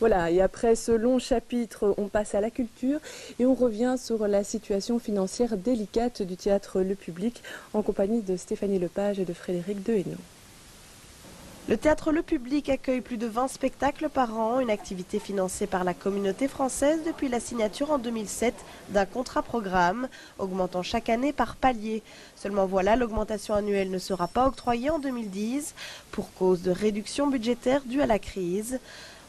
Voilà, et après ce long chapitre, on passe à la culture et on revient sur la situation financière délicate du théâtre Le Public en compagnie de Stéphanie Lepage et de Frédéric Dehaenau. Le théâtre Le Public accueille plus de 20 spectacles par an, une activité financée par la communauté française depuis la signature en 2007 d'un contrat programme, augmentant chaque année par palier. Seulement voilà, l'augmentation annuelle ne sera pas octroyée en 2010 pour cause de réduction budgétaire due à la crise.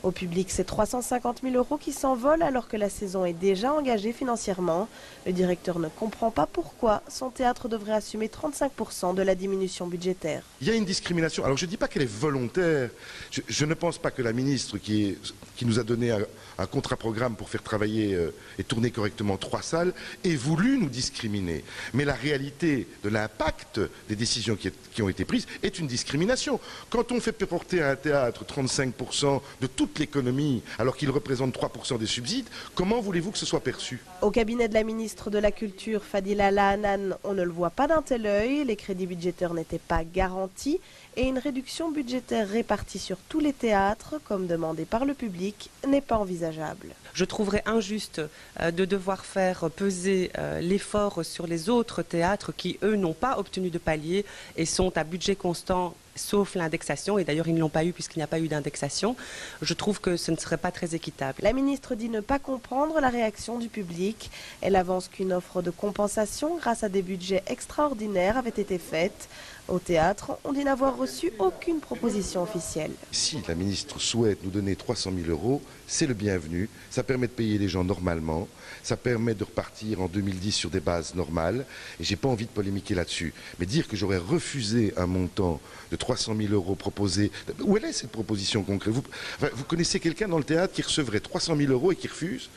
Au public, c'est 350 000 € qui s'envolent alors que la saison est déjà engagée financièrement. Le directeur ne comprend pas pourquoi son théâtre devrait assumer 35% de la diminution budgétaire. Il y a une discrimination. Alors je ne dis pas qu'elle est volontaire. Je ne pense pas que la ministre qui nous a donné un contrat programme pour faire travailler et tourner correctement 3 salles ait voulu nous discriminer. Mais la réalité de l'impact des décisions qui ont été prises est une discrimination. Quand on fait porter à un théâtre 35% de toute l'économie alors qu'il représente 3% des subsides, comment voulez-vous que ce soit perçu? Au cabinet de la ministre de la Culture, Fadila Lahanan, on ne le voit pas d'un tel œil. Les crédits budgétaires n'étaient pas garantis et une réduction budgétaire répartie sur tous les théâtres, comme demandé par le public, n'est pas envisageable. Je trouverais injuste de devoir faire peser l'effort sur les autres théâtres qui, eux, n'ont pas obtenu de palier et sont à budget constant, sauf l'indexation. Et d'ailleurs, ils ne l'ont pas eu puisqu'il n'y a pas eu d'indexation. Je trouve que ce ne serait pas très équitable. La ministre dit ne pas comprendre la réaction du public. Elle avance qu'une offre de compensation grâce à des budgets extraordinaires avait été faite. Au théâtre, on dit n'avoir reçu aucune proposition officielle. Si la ministre souhaite nous donner 300 000 €, c'est le bienvenu. Ça permet de payer les gens normalement. Ça permet de repartir en 2010 sur des bases normales. Et j'ai pas envie de polémiquer là-dessus. Mais dire que j'aurais refusé un montant de 300 000 € proposé... Où elle est cette proposition concrète? Vous connaissez quelqu'un dans le théâtre qui recevrait 300 000 € et qui refuse?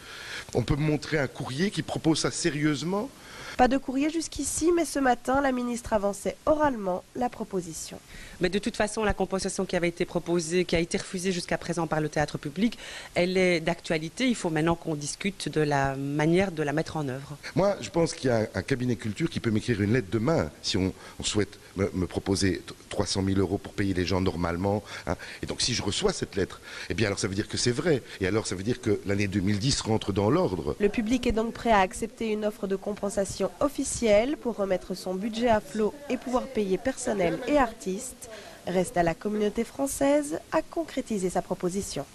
On peut me montrer un courrier qui propose ça sérieusement? Pas de courrier jusqu'ici, mais ce matin, la ministre avançait oralement la proposition. Mais de toute façon, la compensation qui avait été proposée, qui a été refusée jusqu'à présent par le théâtre public, elle est d'actualité. Il faut maintenant qu'on discute de la manière de la mettre en œuvre. Moi, je pense qu'il y a un cabinet culture qui peut m'écrire une lettre demain si on souhaite me proposer 300 000 € pour payer les gens normalement. Hein. Et donc, si je reçois cette lettre, eh bien, alors ça veut dire que c'est vrai. Et alors, ça veut dire que l'année 2010 rentre dans l'ordre. Le public est donc prêt à accepter une offre de compensation officielle pour remettre son budget à flot et pouvoir payer personnel et artistes. Reste à la communauté française à concrétiser sa proposition.